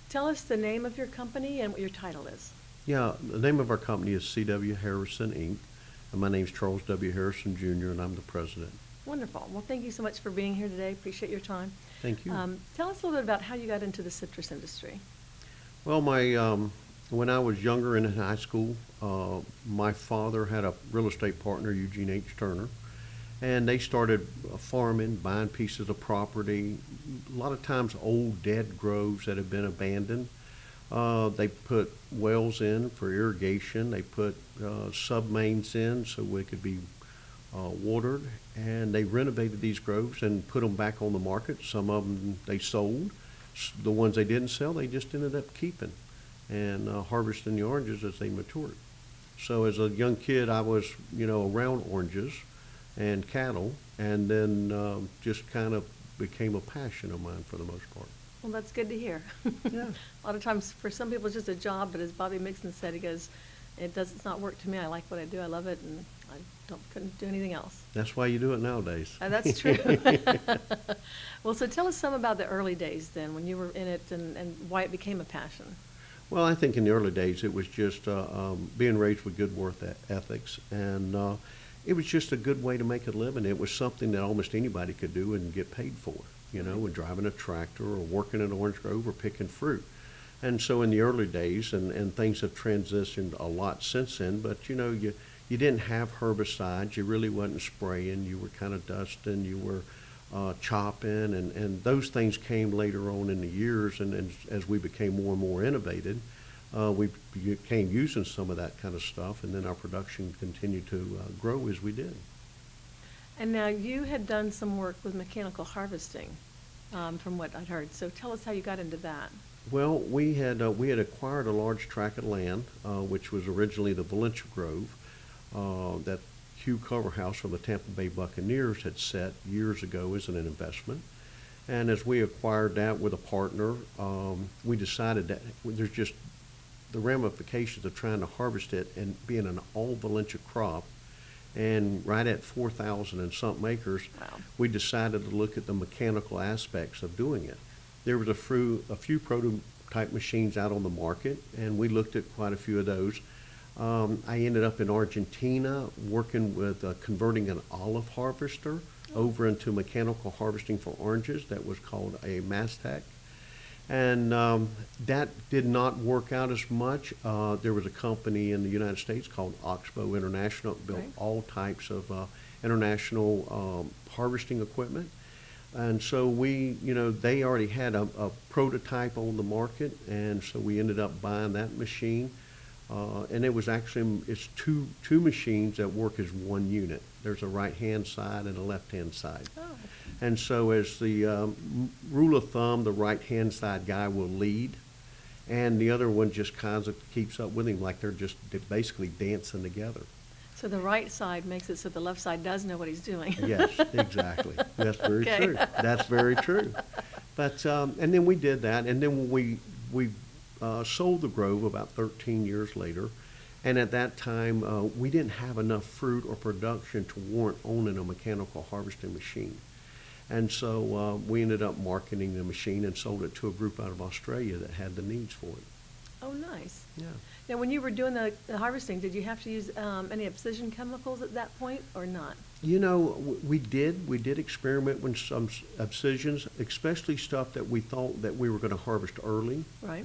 Tell us the name of your company and what your title is. Yeah, the name of our company is C.W. Harrison Inc. And my name's Charles W. Harrison Jr., and I'm the president. Wonderful. Well, thank you so much for being here today. Appreciate your time. Thank you. Tell us a little bit about how you got into the citrus industry. Well, when I was younger and in high school, my father had a real estate partner, Eugene H. Turner, and they started farming, buying pieces of property, a lot of times old dead groves that had been abandoned. They put wells in for irrigation. They put sub-mains in so it could be watered, and they renovated these groves and put them back on the market. Some of them they sold. The ones they didn't sell, they just ended up keeping and harvesting the oranges as they matured. So as a young kid, I was, around oranges and cattle, and then just kind of became a passion of mine for the most part. Well, that's good to hear. Yeah. A lot of times for some people it's just a job, but as Bobby Mixon said, he goes, it's not work to me. I like what I do. I love it, and couldn't do anything else. That's why you do it nowadays. That's true. Well, so tell us some about the early days then, when you were in it and why it became a passion. Well, I think in the early days it was just being raised with good work ethics, and it was just a good way to make a living. It was something that almost anybody could do and get paid for, with driving a tractor or working in an orange grove or picking fruit. And so in the early days, and things have transitioned a lot since then, but you didn't have herbicides, you really wasn't spraying, you were kind of dusting, you were chopping, and those things came later on in the years, and as we became more and more innovative, we became using some of that kind of stuff, and then our production continued to grow as we did. And now you had done some work with mechanical harvesting, from what I'd heard. So tell us how you got into that. Well, we had acquired a large tract of land, which was originally the Valencia Grove, that Hugh Culverhouse from the Tampa Bay Buccaneers had set years ago as an investment. And as we acquired that with a partner, we decided that there's just the ramifications of trying to harvest it and being an all Valencia crop, and right at 4,000 and something acres, Wow. we decided to look at the mechanical aspects of doing it. There was a few prototype machines out on the market, and we looked at quite a few of those. I ended up in Argentina working with converting an olive harvester over into mechanical harvesting for oranges. That was called a Mastec. And that did not work out as much. There was a company in the United States called Oxbow International that built Right. all types of international harvesting equipment. And so they already had a prototype on the market, and so we ended up buying that machine. And it's two machines that work as one unit. There's a right-hand side and a left-hand side. Oh, And so as the rule of thumb, the right-hand side guy will lead, and the other one just kind of keeps up with him, like they're basically dancing together. so the right side makes it so the left side does know what he's doing. Yes, exactly. That's very Okay. true. That's very true. But and then we did that, and then we sold the Grove about 13 years later, and at that time we didn't have enough fruit or production to warrant owning a mechanical harvesting machine, and so we ended up marketing the machine and sold it to a group out of Australia that had the needs for it. Oh, nice. Yeah. Now, when you were doing the harvesting, did you have to use any abscission chemicals at that point or not? We did experiment with some abscissions, especially stuff that we thought that we were going to harvest early. Right.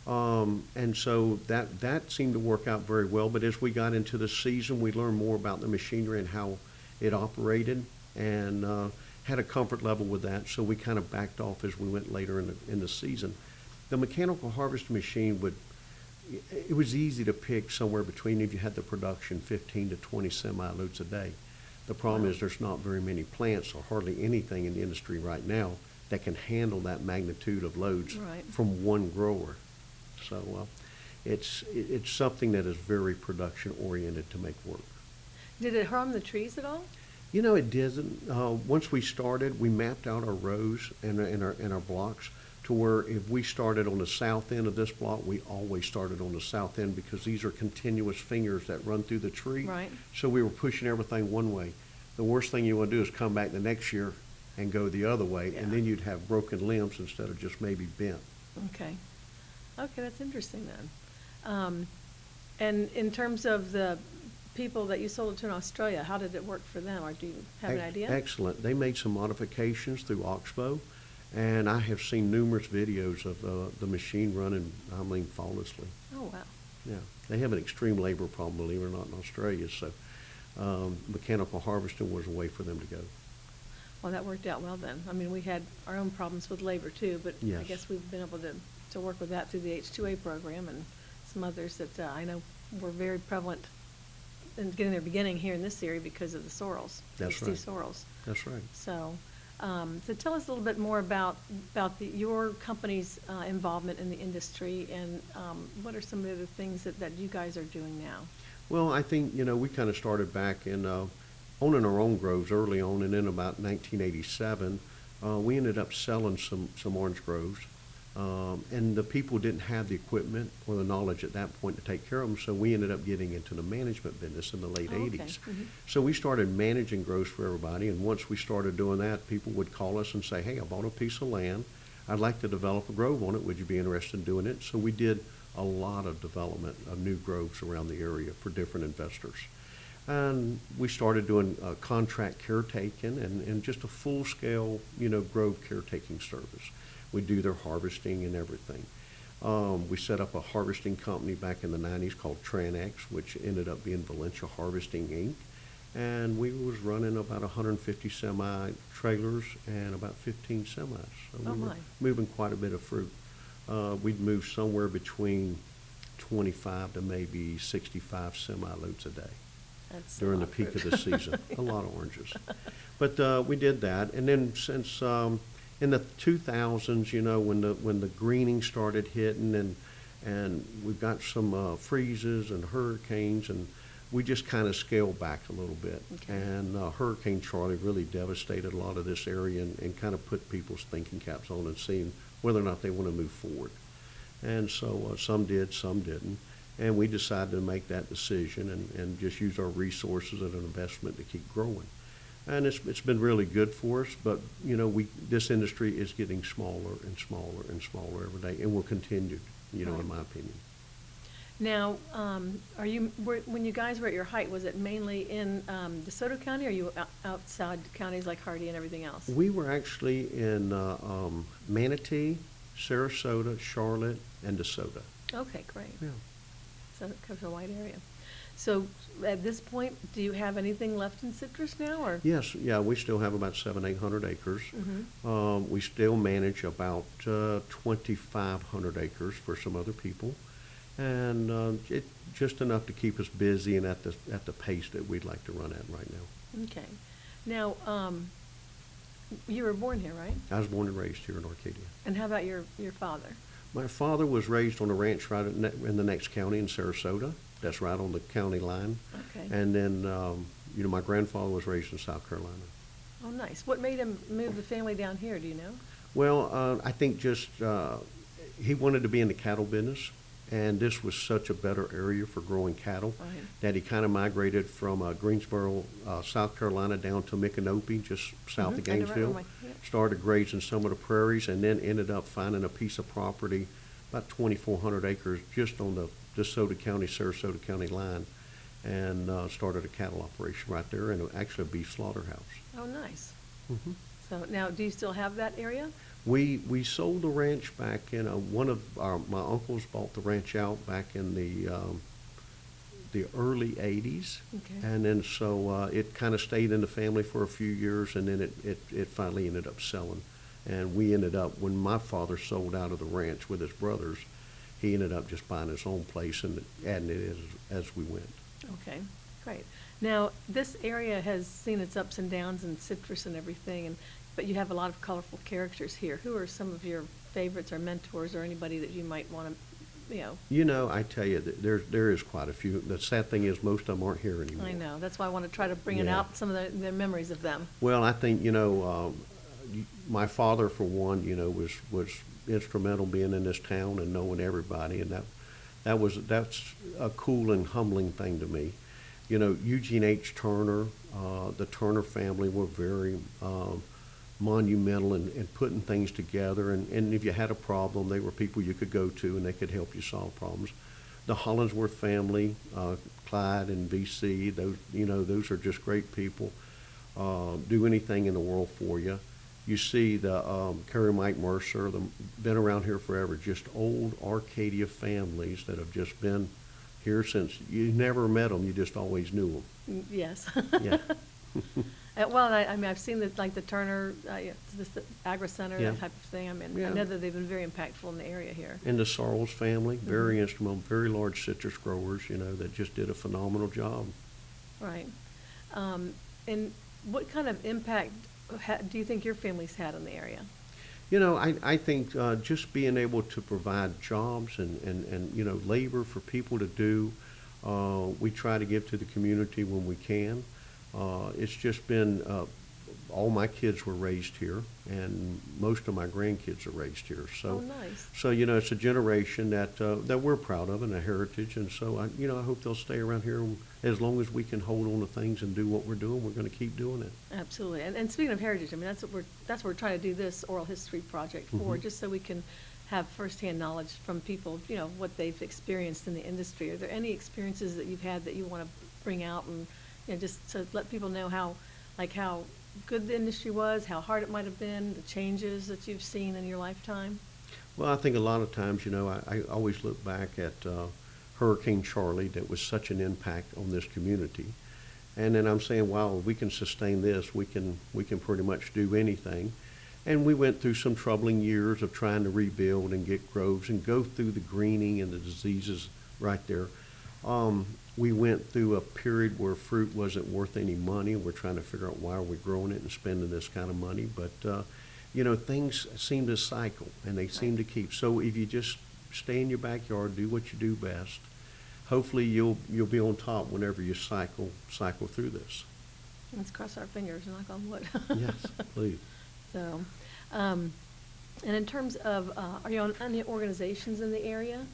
And so that seemed to work out very well. But as we got into the season, we learned more about the machinery and how it operated, and had a comfort level with that. So we kind of backed off as we went later in the season. The mechanical harvesting machine it was easy to pick somewhere between, if you had the production, 15 to 20 semi-loads a day. The problem is there's not very many plants or hardly anything in the industry right now that can handle that magnitude of loads Right. from one grower. So it's something that is very production oriented to make work. Did it harm the trees at all? It doesn't. Once we started, we mapped out our rows and our blocks to where if we started on the south end of this block, we always started on the south end because these are continuous fingers that run through the tree. Right. So we were pushing everything one way. The worst thing you want to do is come back the next year and go the other way, and Yeah. then you'd have broken limbs instead of just maybe bent. Okay. Okay, that's interesting then. And in terms of the people that you sold it to in Australia, how did it work for them, or do you have an idea? Excellent. They made some modifications through Oxbow, and I have seen numerous videos of the machine running, I mean, flawlessly. Oh, wow. Yeah, they have an extreme labor problem, believe it or not, in Australia, so mechanical harvesting was a way for them to go. Well, that worked out well then. I mean, we had our own problems with labor too, but I Yes. guess we've been able to work with that through the H-2A program and some others that I know were very prevalent in getting their beginning here in this area because of the sorrels. That's Steve right. Sorrels. That's right. So, so tell us a little bit more about your company's involvement in the industry, and what are some of the things that you guys are doing now? Well, I think, we kind of started back in owning our own groves early on, and in about 1987, we ended up selling some orange groves. And the people didn't have the equipment or the knowledge at that point to take care of them, so we ended up getting into the management business in the late Oh, okay. 80s. Mhm. So we started managing groves for everybody, and once we started doing that, people would call us and say, hey, I bought a piece of land. I'd like to develop a grove on it. Would you be interested in doing it? So we did a lot of development of new groves around the area for different investors. And we started doing contract caretaking and just a full-scale, grove caretaking service. We do their harvesting and everything. We set up a harvesting company back in the 90s called Tranex, which ended up being Valencia Harvesting, Inc. And we was running about 150 semi-trailers and about 15 semis. So Oh, we were my. moving quite a bit of fruit. We'd move somewhere between 25 to maybe 65 semi-loads a day That's a during the lot of peak of fruit. the season. A lot of oranges. But we did that, and then since in the 2000s, when the greening started hitting, and we've got some freezes and hurricanes, and we just kind of scaled back a little bit. Okay. And Hurricane Charlie really devastated a lot of this area and kind of put people's thinking caps on and seeing whether or not they want to move forward. And so some did, some didn't. And we decided to make that decision and just use our resources as an investment to keep growing. And it's been really good for us, but, this industry is getting smaller and smaller and smaller every day, and will continue, Right. in my opinion. Now, when you guys were at your height, was it mainly in DeSoto County, or are you outside counties like Hardy and everything else? We were actually in Manatee, Sarasota, Charlotte, and DeSoto. Okay, great. Yeah. So it covers a wide area. So at this point, do you have anything left in citrus now, or? Yes, yeah, we still have about 800 acres. Mhm. We still manage about 2,500 acres for some other people, and it just enough to keep us busy and at the pace that we'd like to run at right now. Okay. Now, you were born here, right? I was born and raised here in Arcadia. And how about your father? My father was raised on a ranch right in the next county in Sarasota. That's right on the county line. Okay. And then, my grandfather was raised in South Carolina. Oh, nice. What made him move the family down here, do you know? Well, I think just he wanted to be in the cattle business, and this was such a better area for growing cattle Right. that he kind of migrated from Greensboro, South Carolina, down to Micanopy, just south of Mhm, I know right Gainesville. where my- yep. Started grazing some of the prairies, and then ended up finding a piece of property, about 2,400 acres, just on the DeSoto County, Sarasota County line, and started a cattle operation right there, and actually a beef slaughterhouse. Oh, nice. Mhm. So now, do you still have that area? We sold the ranch back in one of my uncles bought the ranch out back in the early 80s. Okay. And then so it kind of stayed in the family for a few years, and then it finally ended up selling. And we ended up, when my father sold out of the ranch with his brothers, he ended up just buying his own place and adding it as we went. Okay, great. Now, this area has seen its ups and downs in citrus and everything, but you have a lot of colorful characters here. Who are some of your favorites or mentors, or anybody that you might want to, I tell you, there is quite a few. The sad thing is most of them aren't here anymore. I know, that's why I want to try to bring it Yeah. out, some of their memories of them. Well, I think, my father, for one, was instrumental being in this town and knowing everybody, and that's a cool and humbling thing to me. Eugene H. Turner, the Turner family were very monumental in putting things together. And if you had a problem, they were people you could go to and they could help you solve problems. The Hollingsworth family, Clyde and VC, those are just great people. Do anything in the world for you. You see the Kerry Mike Mercer, been around here forever, just old Arcadia families that have just been here since you never met them, you just always knew them. Yes. Yeah. Well, I mean, I've seen the Turner, the Agri Center, Yeah. that type of thing. I mean, Yeah. I know that they've been very impactful in the area here. And the Sarles family, very Mhm. instrumental, very large citrus growers, that just did a phenomenal job. Right. And what kind of impact do you think your family's had on the area? I think just being able to provide jobs and labor for people to do, we try to give to the community when we can. It's just been, all my kids were raised here, and most of my grandkids are raised here. Oh, nice. So it's a generation that we're proud of and a heritage, and so I hope they'll stay around here as long as we can hold on to things and do what we're doing. We're going to keep doing it. Absolutely. And speaking of heritage, I mean, that's what we're trying to do this oral history project for, Mhm. just so we can have firsthand knowledge from people, what they've experienced in the industry. Are there any experiences that you've had that you want to bring out and, just to let people know how good the industry was, how hard it might have been, the changes that you've seen in your lifetime? Well, I think a lot of times, I always look back at Hurricane Charlie that was such an impact on this community. And then I'm saying, wow, if we can sustain this, we can pretty much do anything. And we went through some troubling years of trying to rebuild and get groves and go through the greening and the diseases right there. We went through a period where fruit wasn't worth any money. We're trying to figure out why are we growing it and spending this kind of money. But, things seem to cycle and they seem to keep. So if you just stay in your backyard, do what you do best, hopefully you'll be on top whenever you cycle through this. Let's cross our fingers, knock on wood. Yes, please. So, and in terms of, are you on any organizations in the area?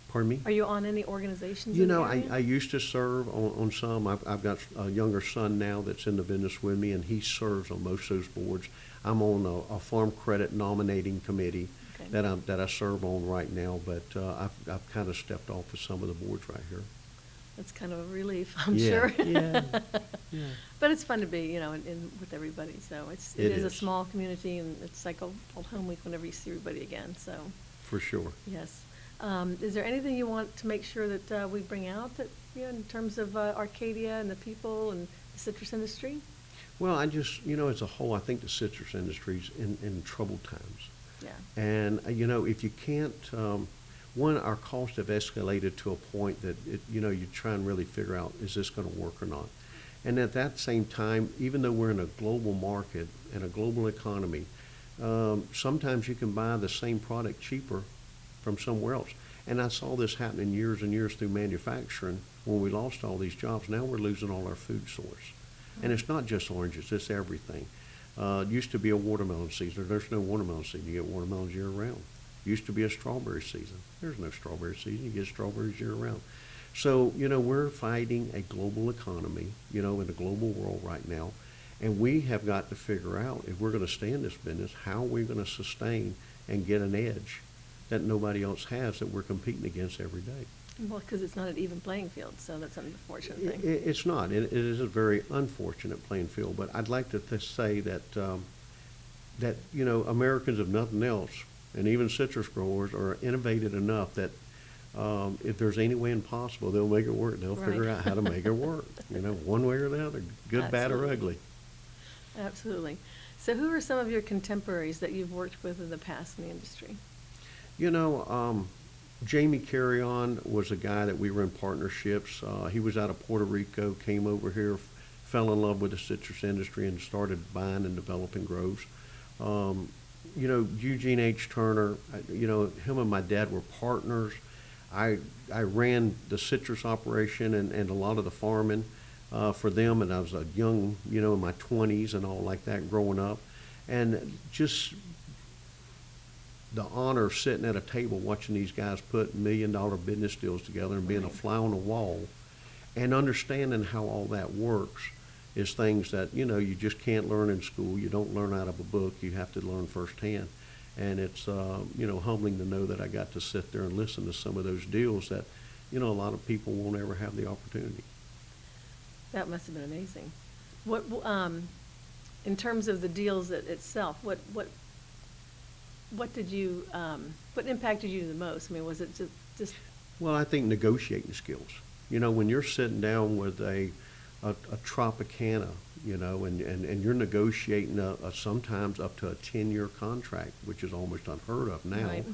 Pardon me? Are you on any organizations in the area? I used to serve on some. I've got a younger son now that's in the business with me, and he serves on most of those boards. I'm on a farm credit nominating committee Okay. that I serve on right now, but I've kind of stepped off of some of the boards right here. That's kind of a relief, I'm Yeah, sure. yeah, yeah. But it's fun to be, in with everybody, so it It is a is. small community, and it's like old home week whenever you see everybody again, so, For sure. yes. Is there anything you want to make sure that we bring out that, in terms of Arcadia and the people and the citrus industry? Well, I just, as a whole, I think the citrus industry's in troubled times. Yeah. And, if you can't, one, our costs have escalated to a point that, you try and really figure out, is this going to work or not? And at that same time, even though we're in a global market and a global economy, sometimes you can buy the same product cheaper from somewhere else. And I saw this happening years and years through manufacturing when we lost all these jobs. Now we're losing all our food source. And it's not just oranges, it's everything. It used to be a watermelon season. There's no watermelon season. You get watermelons year round. Used to be a strawberry season. There's no strawberry season. You get strawberries year round. So, we're fighting a global economy, in a global world right now. And we have got to figure out, if we're going to stay in this business, how we're going to sustain and get an edge that nobody else has that we're competing against every day. Well, because it's not an even playing field, so that's an unfortunate thing. It's not. It is a very unfortunate playing field. But I'd like to say that, Americans, if nothing else, and even citrus growers are innovative enough that if there's any way possible, they'll make it work. They'll figure Right. out how to make it work, one way or the other, good, bad, or Absolutely. ugly. Absolutely. So who are some of your contemporaries that you've worked with in the past in the industry? Jamie Carrion was a guy that we were in partnerships. He was out of Puerto Rico, came over here, fell in love with the citrus industry and started buying and developing groves. Eugene H. Turner, him and my dad were partners. I ran the citrus operation and a lot of the farming for them, and I was a young, in my 20s and all like that growing up. And just the honor of sitting at a table watching these guys put million-dollar business deals together and being a Right. fly on the wall and understanding how all that works is things that, you know, you just can't learn in school. You don't learn out of a book. You have to learn firsthand. And it's, you know, humbling to know that I got to sit there and listen to some of those deals that, you know, a lot of people won't ever have the opportunity. That must have been amazing. What, in terms of the deals itself, what did you, what impacted you the most? I mean, was it just Well, I think negotiating skills. You know, when you're sitting down with a Tropicana, you know, and you're negotiating sometimes up to a 10-year contract, which is almost unheard of now. Right.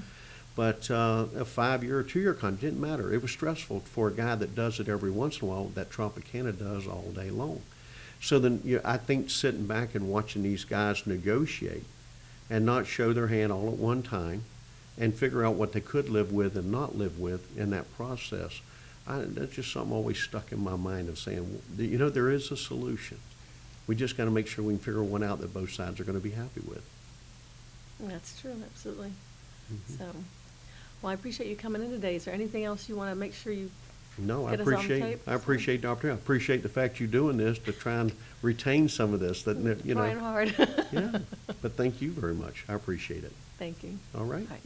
But a 5-year or 2-year contract didn't matter. It was stressful for a guy that does it every once in a while, that Tropicana does all day long. So then I think sitting back and watching these guys negotiate and not show their hand all at one time and figure out what they could live with and not live with in that process, that's just something always stuck in my mind of saying, you know, there is a solution. We just got to make sure we can figure one out that both sides are going to be happy with. That's true, absolutely. Mhm. So, well, I appreciate you coming in today. Is there anything else you want to make sure you No, I get us on appreciate, tape? I appreciate the opportunity. I appreciate the fact you're doing this to try and retain some of this that, you know. Trying hard. Yeah, but thank you very much. I appreciate it. Thank you. All right. Right.